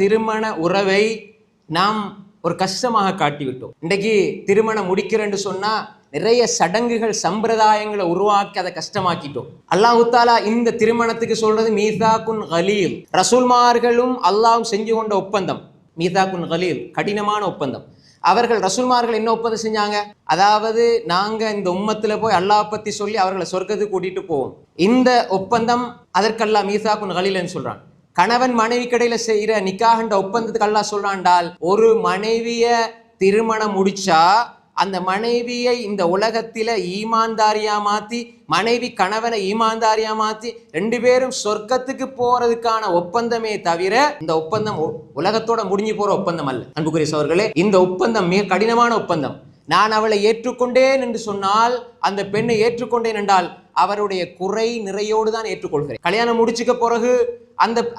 திருமண உறவை நாம் ஒரு கஷ்டமாக காட்டிவிட்டோம். இன்றைக்கு திருமணம் முடிக்கிறேன்னு சொன்னா நிறைய சடங்குகள் சம்பிரதாயங்களை உருவாக்கி அதை கஷ்டமாக்கிட்டோம். அல்லாஹ் தாலா இந்த திருமணத்துக்கு சொல்றது மீசாக்குன் கலீல். ரசூல்மார்களும் அல்லாஹ்வும் செஞ்சு கொண்ட ஒப்பந்தம் மீசாக்குன் கலீல், கடினமான ஒப்பந்தம். அவர்கள் ரசூல்மார்கள் என்ன ஒப்பந்தம் செஞ்சாங்க? அதாவது நாங்க இந்த உம்மத்துல போய் அல்லாஹ் பத்தி சொல்லி அவர்களை சொர்க்கத்துக்கு கூட்டிட்டு போவோம். இந்த ஒப்பந்தம் அதற்கெல்லாம் மீசாக்குன் கலீல்னு சொல்றான். கணவன் மனைவி கடையில செய்யற நிக்காஹ்ன்ற ஒப்பந்தத்துக்கு அல்லாஹ் சொல்றான்டால், ஒரு மனைவிய திருமணம் முடிச்சா அந்த மனைவியை இந்த உலகத்தில ஈமான்தாரியா மாத்தி, மனைவி கணவனை ஈமான்தாரியா மாத்தி, ரெண்டு பேரும் சொர்க்கத்துக்கு போறதுக்கான ஒப்பந்தமே தவிர இந்த ஒப்பந்தம் உலகத்தோட முடிஞ்சு போற ஒப்பந்தம் அல்ல. அன்புக்குரிய சகோதரர்களே, இந்த ஒப்பந்தம் மிக கடினமான ஒப்பந்தம். நான் அவளை ஏற்றுக்கொண்டேன் என்று சொன்னால், அந்த பெண்ணை ஏற்றுக்கொண்டேன் என்றால் அவருடைய குறை நிறையோடு தான் ஏற்றுக்கொள்கிறேன். கல்யாணம் முடிச்சுக்க பிறகு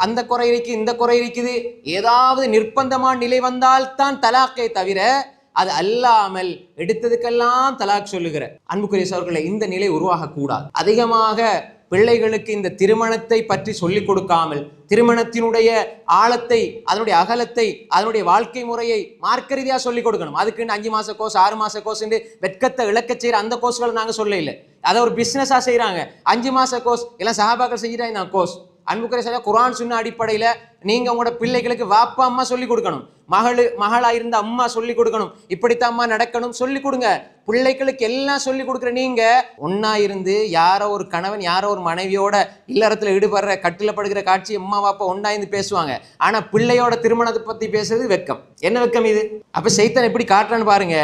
அந்த குறை இருக்கு, இந்த குறை இருக்குது, ஏதாவது நிர்பந்தமான நிலை வந்தால் தான் தலாக்கை தவிர அது அல்லாமல் எடுத்ததுக்கெல்லாம் தலாக் சொல்லுகிற அன்புக்குரிய சகோதரர்களே, இந்த நிலை உருவாகக்கூடாது. அதிகமாக பிள்ளைகளுக்கு இந்த திருமணத்தை பற்றி சொல்லிக் கொடுக்காமல், திருமணத்தினுடைய ஆழத்தை, அதனுடைய அகலத்தை, அதனுடைய வாழ்க்கை முறையை மார்க்க ரீதியா சொல்லிக் கொடுக்கணும். அதுக்குன்னு 5 மாச கோர்ஸ் 6 மாச கோர்ஸ் வெட்கத்தை இழக்க செய்யற அந்த கோர்ஸ்களை நாங்க சொல்ல இல்லை. அதை ஒரு பிசினஸா செய்யறாங்க. 5 மாச கோர்ஸ் எல்லாம் சஹாபாக்கள் செஞ்சுட்டாங்க கோர்ஸ். அன்புக்குரிய சகோதரர்களே, குர்ஆன் சுன்னா அடிப்படையில நீங்க உங்களோட பிள்ளைகளுக்கு வாப்பா அம்மா சொல்லிக் கொடுக்கணும். மகளா இருந்த அம்மா சொல்லிக் கொடுக்கணும். இப்படித்தான் அம்மா நடக்கணும் சொல்லிக் கொடுங்க. பிள்ளைகளுக்கு எல்லாம் சொல்லிக் கொடுக்குற நீங்க ஒன்னா இருந்து யாரோ ஒரு கணவன் யாரோ ஒரு மனைவியோட இல்லறத்துல ஈடுபடுற கட்டில படுகிற காட்சி அம்மா வாப்பா ஒன்னா இருந்து பேசுவாங்க. ஆனா பிள்ளையோட திருமணத்தை பத்தி பேசுறது வெக்கம். என்ன வெக்கம் இது? அப்ப சைத்தான் எப்படி காட்டுறான்னு பாருங்க.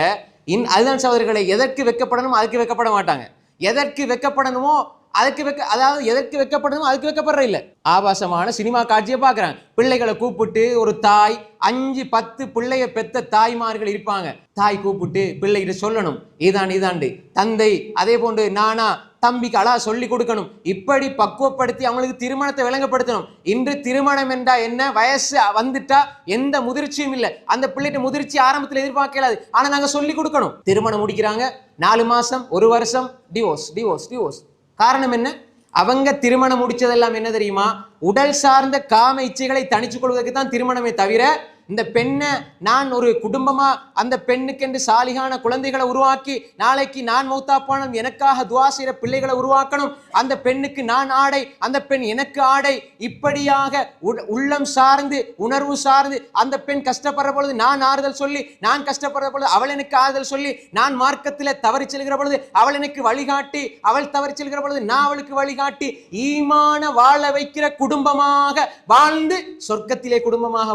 அதுதான் சகோதரர்களை, எதற்கு வெக்கப்படணும் அதுக்கு வெக்கப்பட மாட்டாங்க. எதற்கு வெக்கப்படணுமோ அதாவது எதற்கு வெக்கப்படணும் அதுக்கு வெக்கப்படுற இல்ல. ஆபாசமான சினிமா காட்சியை பாக்குறாங்க. பிள்ளைகளை கூப்பிட்டு ஒரு தாய் 5-10 பிள்ளைய பெத்த தாய்மார்கள் இருப்பாங்க. தாய் கூப்பிட்டு பிள்ளைகிட்ட சொல்லணும், இதாண்டு தந்தை, அதே போன்று நானா தம்பிக்கு அழகா சொல்லி கொடுக்கணும். இப்படி பக்குவப்படுத்தி அவங்களுக்கு திருமணத்தை விளங்கப்படுத்தணும். இன்று திருமணம் என்றா என்ன, வயசு வந்துட்டா எந்த முதிர்ச்சியும் இல்லை. அந்த பிள்ளைகிட்ட முதிர்ச்சி ஆரம்பத்தில் எதிர்பார்க்கலாது. ஆனா நாங்க சொல்லி கொடுக்கணும். திருமணம் முடிக்கிறாங்க, 4 மாசம் 1 வருஷம் டிவோர்ஸ். காரணம் என்ன? அவங்க திருமணம் முடிச்சதெல்லாம் என்ன தெரியுமா? உடல் சார்ந்த காம இச்சைகளை தணிச்சுக் கொள்வதற்கு தான் திருமணமே தவிர, இந்த பெண்ணை நான் ஒரு குடும்பமா அந்த பெண்ணுக்கு என்று சாலிகான குழந்தைகளை உருவாக்கி, நாளைக்கு நான் மௌத்தாப்பானும் எனக்காக துவா செய்யற பிள்ளைகளை உருவாக்கணும், அந்த பெண்ணுக்கு நான் ஆடை, அந்த பெண் எனக்கு ஆடை, இப்படியாக உள்ளம் சார்ந்து உணர்வு சார்ந்து அந்த பெண் கஷ்டப்படுற பொழுது நான் ஆறுதல் சொல்லி, நான் கஷ்டப்படுற பொழுது அவள் எனக்கு ஆறுதல் சொல்லி, நான் மார்க்கத்தில் தவறி செல்கிற பொழுது அவள் எனக்கு வழிகாட்டி, அவள் தவறி செல்கிற பொழுது நான் அவளுக்கு வழிகாட்டி, ஈமான வாழ வைக்கிற குடும்பமாக வாழ்ந்து சொர்க்கத்திலே குடும்பமாக